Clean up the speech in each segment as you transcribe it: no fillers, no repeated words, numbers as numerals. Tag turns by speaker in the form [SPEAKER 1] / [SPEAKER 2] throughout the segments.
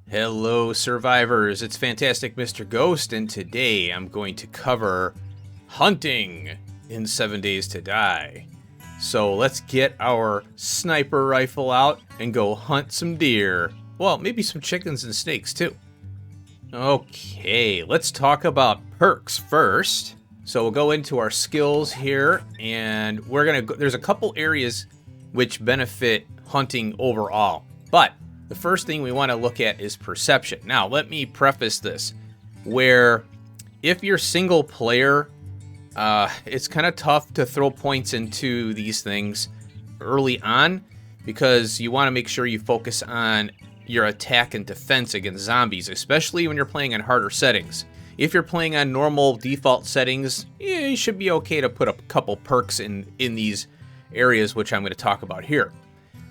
[SPEAKER 1] Hello, survivors. It's Fantastic Mr. Ghost, and today I'm going to cover hunting in 7 Days to Die. So let's get our sniper rifle out and go hunt some deer. Well, maybe some chickens and snakes too. Okay, let's talk about perks first. So we'll go into our skills here, and we're gonna go, there's a couple areas which benefit hunting overall, but the first thing we want to look at is perception. Now, let me preface this, where if you're single player, it's kind of tough to throw points into these things early on because you want to make sure you focus on your attack and defense against zombies, especially when you're playing on harder settings. If you're playing on normal default settings, you should be okay to put a couple perks in these areas, which I'm going to talk about here.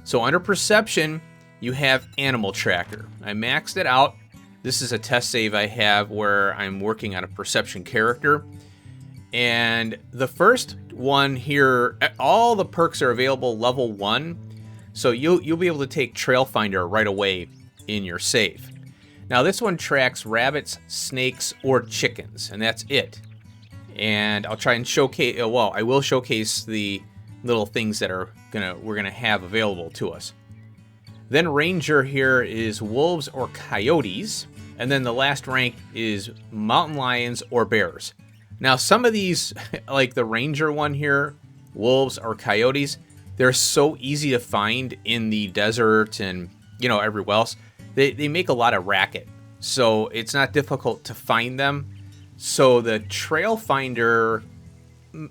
[SPEAKER 1] So under perception, you have Animal Tracker. I maxed it out. This is a test save I have where I'm working on a perception character. And the first one here, all the perks are available level 1. So you'll be able to take Trail Finder right away in your save. Now this one tracks rabbits, snakes, or chickens, and that's it. And I'll try and showcase, well, I will showcase the little things that we're gonna have available to us. Then Ranger here is wolves or coyotes. And then the last rank is mountain lions or bears. Now some of these, like the Ranger one here, wolves or coyotes, they're so easy to find in the desert and, everywhere else. They make a lot of racket. So it's not difficult to find them. So the Trail Finder,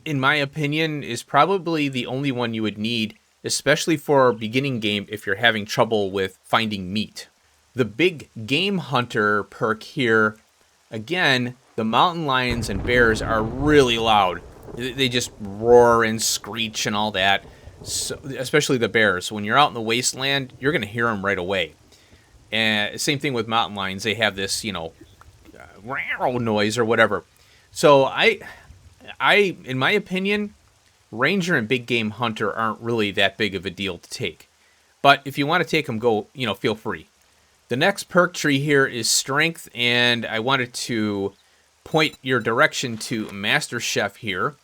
[SPEAKER 1] in my opinion, is probably the only one you would need, especially for a beginning game if you're having trouble with finding meat. The Big Game Hunter perk here, again, the mountain lions and bears are really loud. They just roar and screech and all that, so, especially the bears. When you're out in the wasteland, you're going to hear them right away. And same thing with mountain lions. They have this, noise or whatever. So I, in my opinion, Ranger and Big Game Hunter aren't really that big of a deal to take. But if you want to take them, go, feel free. The next perk tree here is Strength, and I wanted to point your direction to Master Chef here.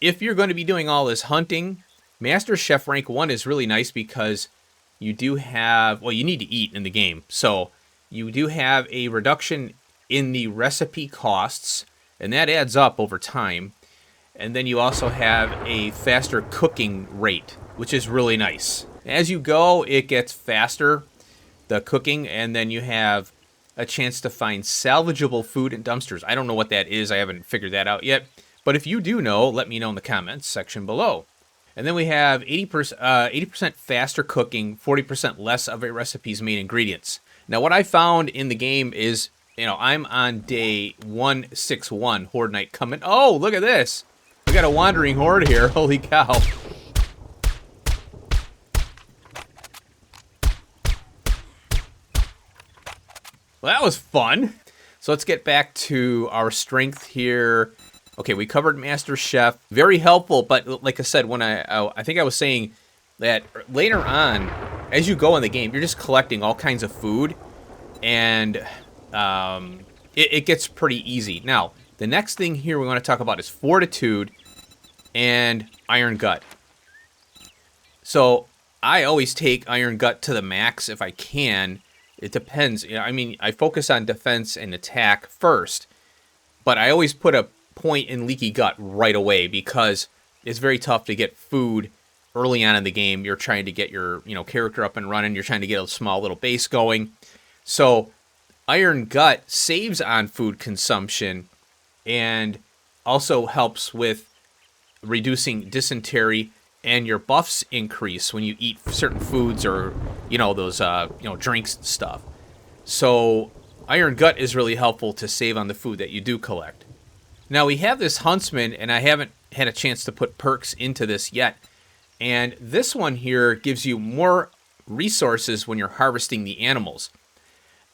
[SPEAKER 1] If you're going to be doing all this hunting, Master Chef rank 1 is really nice because you do have, well, you need to eat in the game. So you do have a reduction in the recipe costs, and that adds up over time. And then you also have a faster cooking rate, which is really nice. As you go, it gets faster, the cooking, and then you have a chance to find salvageable food in dumpsters. I don't know what that is. I haven't figured that out yet. But if you do know, let me know in the comments section below. And then we have 80% faster cooking, 40% less of a recipe's main ingredients. Now, what I found in the game is, I'm on day 161, Horde Night coming. Oh, look at this. We got a wandering horde here. Holy cow. Well, that was fun. So let's get back to our strength here. Okay, we covered Master Chef. Very helpful, but like I said, when I think I was saying that later on, as you go in the game, you're just collecting all kinds of food, and it gets pretty easy. Now, the next thing here we want to talk about is Fortitude and Iron Gut. So I always take Iron Gut to the max if I can. It depends. I focus on defense and attack first, but I always put a point in Leaky Gut right away because it's very tough to get food early on in the game. You're trying to get your character up and running. You're trying to get a small little base going. So Iron Gut saves on food consumption and also helps with reducing dysentery, and your buffs increase when you eat certain foods or those drinks and stuff. So Iron Gut is really helpful to save on the food that you do collect. Now we have this Huntsman, and I haven't had a chance to put perks into this yet. And this one here gives you more resources when you're harvesting the animals.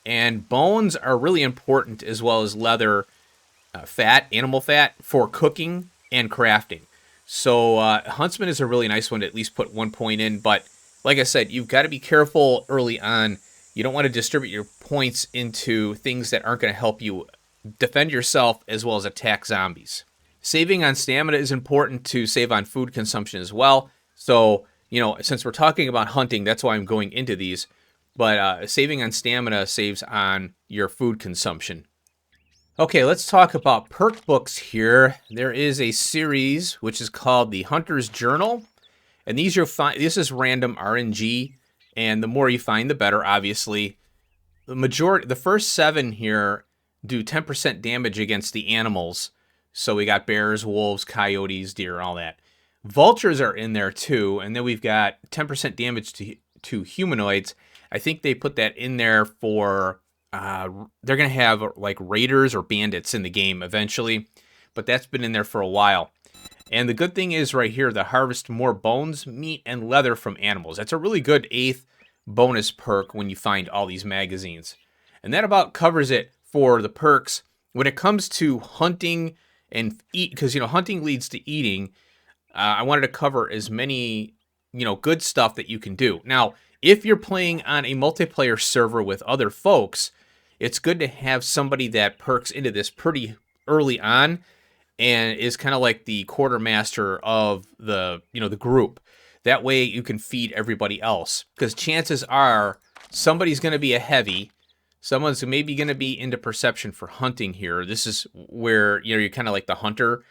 [SPEAKER 1] And bones are really important, as well as leather, fat, animal fat, for cooking and crafting. So Huntsman is a really nice one to at least put 1 point in. But like I said, you've got to be careful early on You don't want to distribute your points into things that aren't going to help you defend yourself as well as attack zombies. Saving on stamina is important to save on food consumption as well. So, since we're talking about hunting, that's why I'm going into these. But saving on stamina saves on your food consumption. Okay, let's talk about perk books here. There is a series which is called the Hunter's Journal. And these you'll find, this is random RNG. And the more you find, the better, obviously. The first 7 here do 10% damage against the animals. So we got bears, wolves, coyotes, deer, all that. Vultures are in there too. And then we've got 10% damage to humanoids. I think they put that in there for, they're going to have like raiders or bandits in the game eventually. But that's been in there for a while. And the good thing is right here, the harvest more bones, meat, and leather from animals. That's a really good 8th bonus perk when you find all these magazines. And that about covers it for the perks. When it comes to hunting and eat, because, hunting leads to eating, I wanted to cover as many, good stuff that you can do. Now, if you're playing on a multiplayer server with other folks, it's good to have somebody that perks into this pretty early on and is kind of like the quartermaster of the group. That way you can feed everybody else, because chances are somebody's going to be a heavy, someone's maybe going to be into perception for hunting here. This is where you're kind of like the hunter,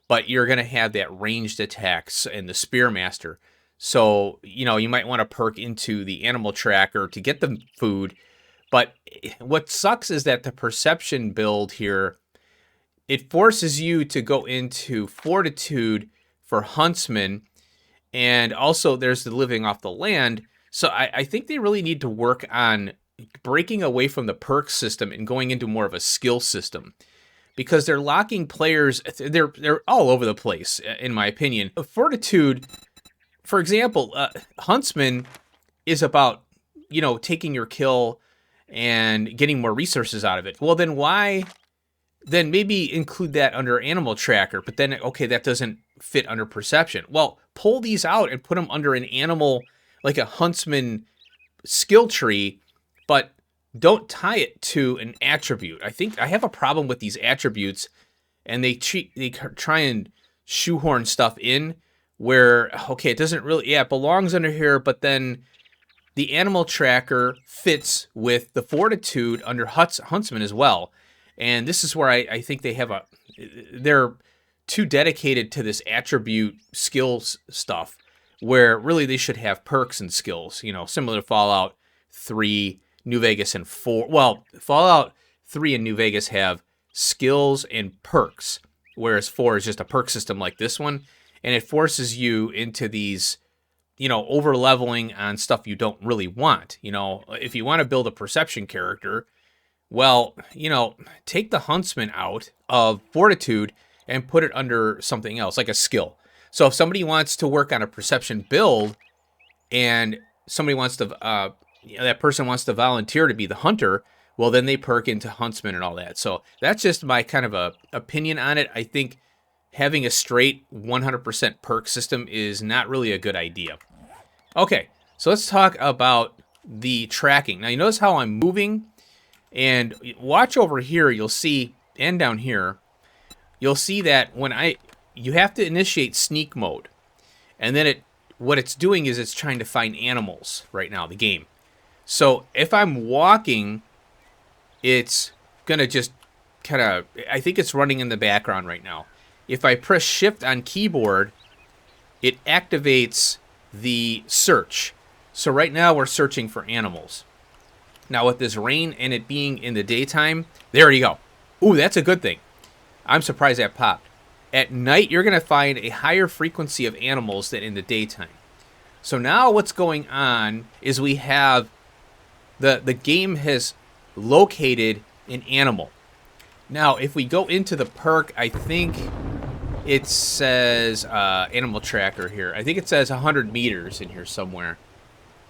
[SPEAKER 1] but you're going to have that ranged attacks and the spearmaster. So you might want to perk into the animal tracker to get the food. But what sucks is that the perception build here, it forces you to go into Fortitude for huntsmen, and also there's the living off the land. So I think they really need to work on breaking away from the perk system and going into more of a skill system, because they're locking players. They're all over the place, in my opinion. Fortitude, for example, huntsman is about taking your kill and getting more resources out of it. Well, then why? Then maybe include that under animal tracker, but then, okay, that doesn't fit under perception. Well, pull these out and put them under an animal, like a huntsman skill tree, but don't tie it to an attribute. I think I have a problem with these attributes, and they try and shoehorn stuff in where, okay, it doesn't really, it belongs under here, but then the animal tracker fits with the Fortitude under huntsman as well. And this is where I think they're too dedicated to this attribute skills stuff, where really they should have perks and skills, similar to Fallout 3, New Vegas, and 4. Well, Fallout 3 and New Vegas have skills and perks, whereas 4 is just a perk system like this one. And it forces you into these, over leveling on stuff you don't really want. If you want to build a perception character, well, take the huntsman out of Fortitude and put it under something else, like a skill. So if somebody wants to work on a perception build and somebody wants to, that person wants to volunteer to be the hunter, well, then they perk into huntsman and all that. So that's just my kind of a opinion on it. I think having a straight 100% perk system is not really a good idea. Okay, so let's talk about the tracking. Now, you notice how I'm moving? And watch over here, you'll see, and down here, you'll see that you have to initiate sneak mode. And then what it's doing is it's trying to find animals right now, the game. So if I'm walking, it's going to just kind of, I think it's running in the background right now. If I press shift on keyboard, it activates the search. So right now we're searching for animals. Now with this rain and it being in the daytime, there you go. Ooh, that's a good thing. I'm surprised that popped. At night, you're going to find a higher frequency of animals than in the daytime. So now what's going on is we have the game has located an animal. Now, if we go into the perk, I think it says animal tracker here. I think it says 100 meters in here somewhere.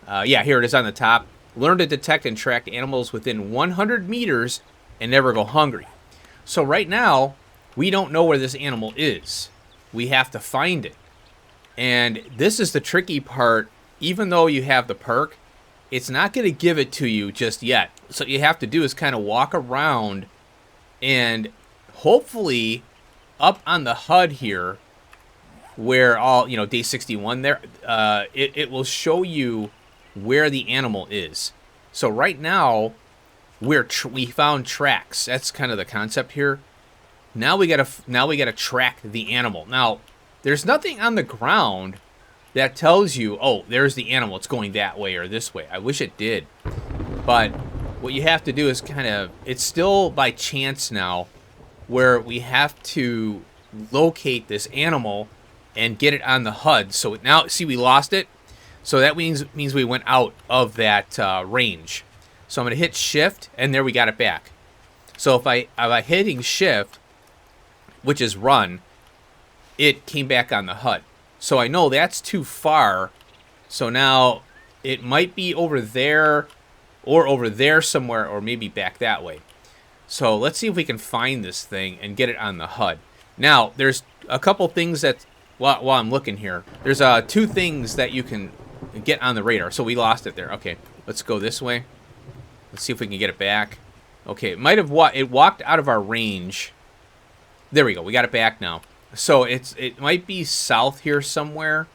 [SPEAKER 1] Yeah, here it is on the top. Learn to detect and track animals within 100 meters and never go hungry. So right now, we don't know where this animal is. We have to find it. And this is the tricky part. Even though you have the perk, it's not going to give it to you just yet. So what you have to do is kind of walk around, and hopefully up on the HUD here, where all, day 61 there, it will show you where the animal is. So right now, we found tracks. That's kind of the concept here. Now we gotta track the animal. Now, there's nothing on the ground that tells you, oh, there's the animal, it's going that way or this way. I wish it did. But what you have to do is it's still by chance now, where we have to locate this animal and get it on the HUD. So now, see, we lost it. So that means we went out of that range. So I'm going to hit shift, and there we got it back. So if I hitting shift, which is run, it came back on the HUD. So I know that's too far. So now it might be over there or over there somewhere, or maybe back that way. So let's see if we can find this thing and get it on the HUD. Now, there's a couple things that, while I'm looking here, there's 2 things that you can get on the radar. So we lost it there. Okay, let's go this way. Let's see if we can get it back. Okay, it walked out of our range. There we go. We got it back now. So it might be south here somewhere.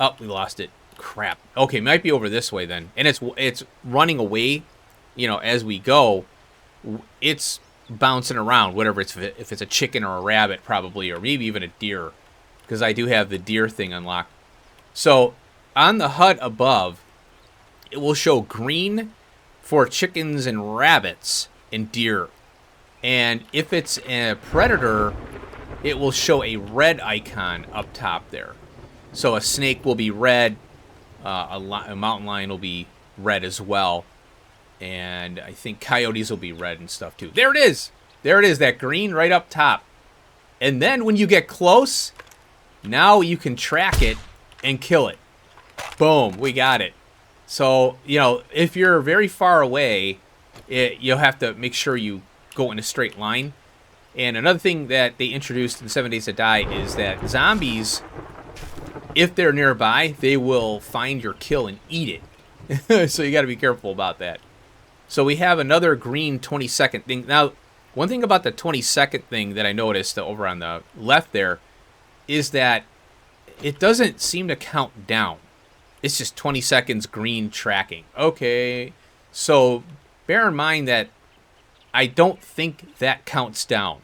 [SPEAKER 1] Oh, we lost it. Crap. Okay, might be over this way then. And it's running away, as we go. It's bouncing around, whatever if it's a chicken or a rabbit probably, or maybe even a deer, because I do have the deer thing unlocked. So on the HUD above, it will show green for chickens and rabbits and deer. And if it's a predator, it will show a red icon up top there. So a snake will be red, a mountain lion will be red as well, and I think coyotes will be red and stuff too. There it is! There it is, that green right up top. And then when you get close, now you can track it and kill it. Boom, we got it. So, if you're very far away, you'll have to make sure you go in a straight line. And another thing that they introduced in 7 Days to Die is that zombies, if they're nearby, they will find your kill and eat it. So you got to be careful about that. So we have another green 20-second thing. Now, one thing about the 20-second thing that I noticed over on the left there is that it doesn't seem to count down. It's just 20 seconds green tracking. Okay, so bear in mind that I don't think that counts down.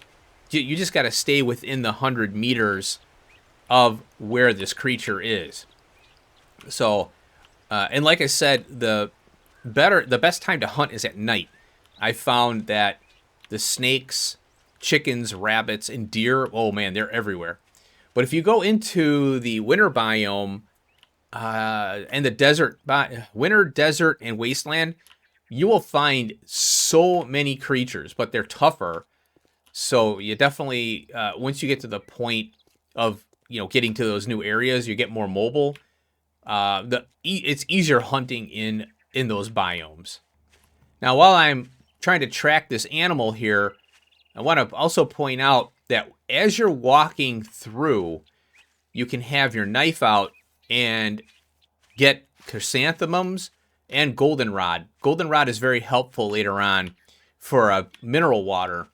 [SPEAKER 1] You just got to stay within the 100 meters of where this creature is. So, and like I said, the best time to hunt is at night. I found that the snakes, chickens, rabbits, and deer, oh man, they're everywhere. But if you go into the winter biome, and the desert, winter, desert, and wasteland, you will find so many creatures, but they're tougher. So you definitely, once you get to the point of, getting to those new areas, you get more mobile. It's easier hunting in those biomes. Now, while I'm trying to track this animal here, I want to also point out that as you're walking through, you can have your knife out and get chrysanthemums and goldenrod. Goldenrod is very helpful later on for a mineral water,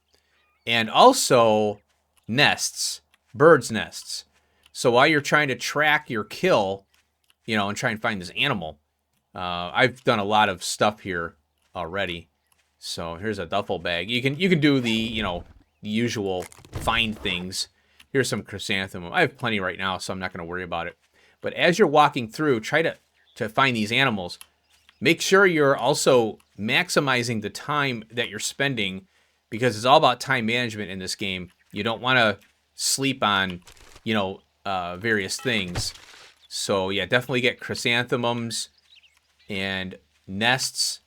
[SPEAKER 1] and also nests, birds' nests. So while you're trying to track your kill, and try and find this animal, I've done a lot of stuff here already. So here's a duffel bag. You can do the the usual find things. Here's some chrysanthemum. I have plenty right now, so I'm not going to worry about it. But as you're walking through, try to find these animals. Make sure you're also maximizing the time that you're spending, because it's all about time management in this game. You don't want to sleep on, various things. So yeah, definitely get chrysanthemums and nests,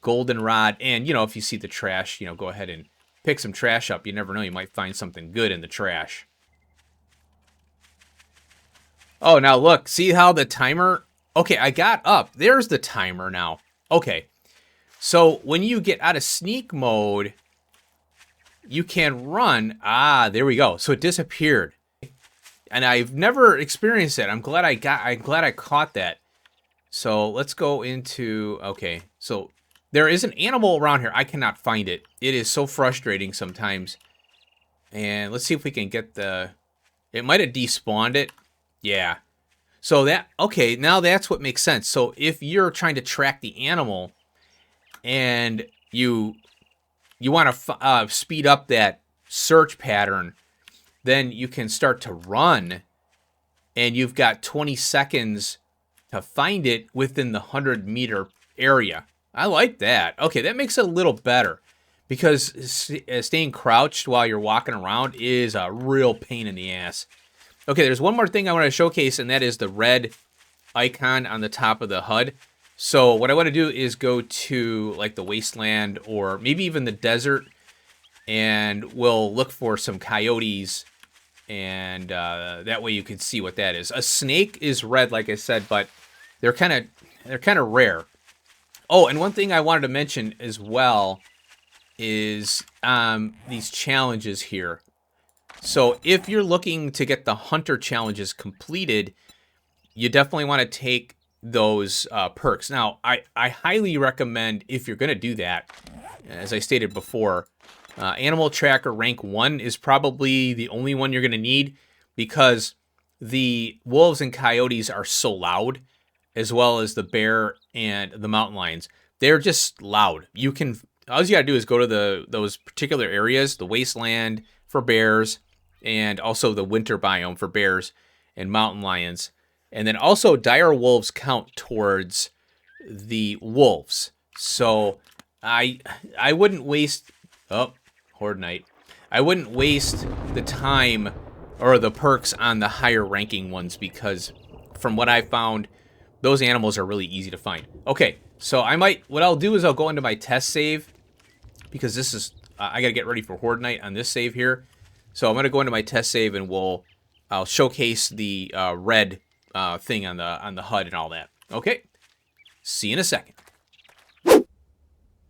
[SPEAKER 1] goldenrod, and if you see the trash, go ahead and pick some trash up. You never know, you might find something good in the trash. Oh, now look, see how the timer... Okay, I got up. There's the timer now. Okay, so when you get out of sneak mode, you can run. Ah, there we go. So it disappeared. And I've never experienced it. I'm glad I caught that. So let's go into, okay, so there is an animal around here. I cannot find it. It is so frustrating sometimes. And let's see if we can get the, it might have despawned it. Yeah. So that, okay, now that's what makes sense. So if you're trying to track the animal and you want to speed up that search pattern, then you can start to run and you've got 20 seconds to find it within the 100-meter area. I like that. Okay, that makes it a little better because staying crouched while you're walking around is a real pain in the ass. Okay, there's one more thing I want to showcase, and that is the red icon on the top of the HUD. So what I want to do is go to like the wasteland or maybe even the desert, and we'll look for some coyotes, and that way you can see what that is. A snake is red, like I said, but they're kind of rare. Oh, and one thing I wanted to mention as well is these challenges here. So if you're looking to get the hunter challenges completed, you definitely want to take those perks. Now, I highly recommend, if you're going to do that, as I stated before, Animal Tracker rank 1 is probably the only one you're going to need because the wolves and coyotes are so loud, as well as the bear and the mountain lions. They're just loud. You can, all you got to do is go to those particular areas, the wasteland for bears, and also the winter biome for bears and mountain lions. And then also dire wolves count towards the wolves. So I wouldn't waste, oh, Horde Night. I wouldn't waste the time or the perks on the higher ranking ones because from what I found, those animals are really easy to find. Okay, so what I'll do is I'll go into my test save because this is, I gotta get ready for Horde Night on this save here. So I'm gonna go into my test save and I'll showcase the red thing on the HUD and all that. Okay, see you in a second.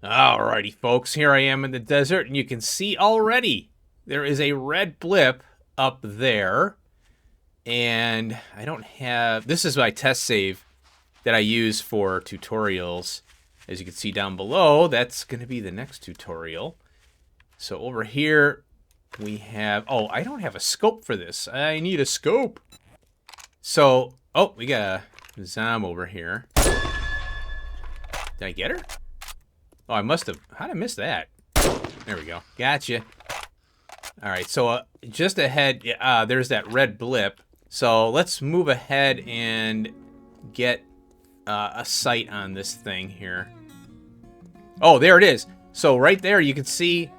[SPEAKER 1] Alrighty, folks, here I am in the desert, and you can see already there is a red blip up there, and I don't have, this is my test save that I use for tutorials. As you can see down below, that's going to be the next tutorial. So over here, we have, oh, I don't have a scope for this. I need a scope. So, oh, we got a Zom over here. Did I get her? Oh, I must have. How'd I miss that? There we go. Gotcha. All right, so just ahead, there's that red blip. So let's move ahead and get a sight on this thing here. Oh, there it is. So right there, you can see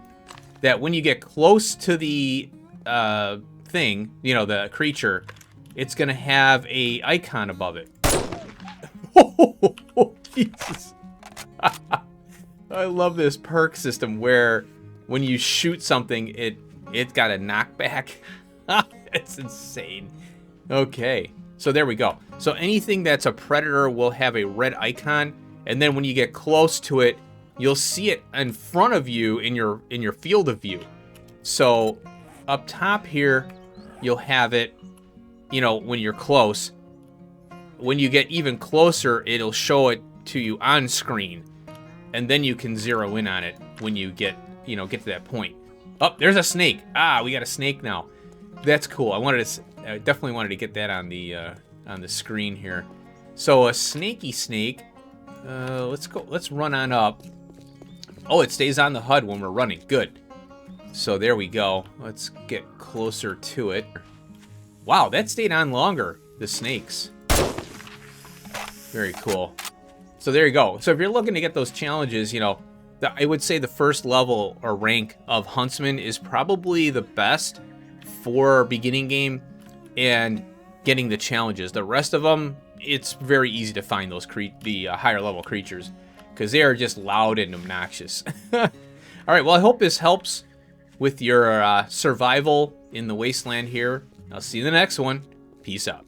[SPEAKER 1] that when you get close to the thing, you know, the creature, it's gonna have a icon above it. Oh, Jesus. I love this perk system where when you shoot something, it got a knockback. It's insane. Okay, so there we go. So anything that's a predator will have a red icon, and then when you get close to it, you'll see it in front of you in your field of view. So up top here, you'll have it, you know, when you're close. When you get even closer, it'll show it to you on screen, and then you can zero in on it when you get to that point. Oh, there's a snake. Ah, we got a snake now. That's cool. I definitely wanted to get that on the screen here. So a snaky snake. Let's run on up. Oh, it stays on the HUD when we're running. Good. So there we go. Let's get closer to it. Wow, that stayed on longer. The snakes. Very cool. So there you go. So if you're looking to get those challenges, you know, I would say the first level or rank of Huntsman is probably the best for beginning game and getting the challenges. The rest of them, it's very easy to find those higher level creatures because they are just loud and obnoxious. All right, well, I hope this helps with your survival in the wasteland here. I'll see you in the next one. Peace out.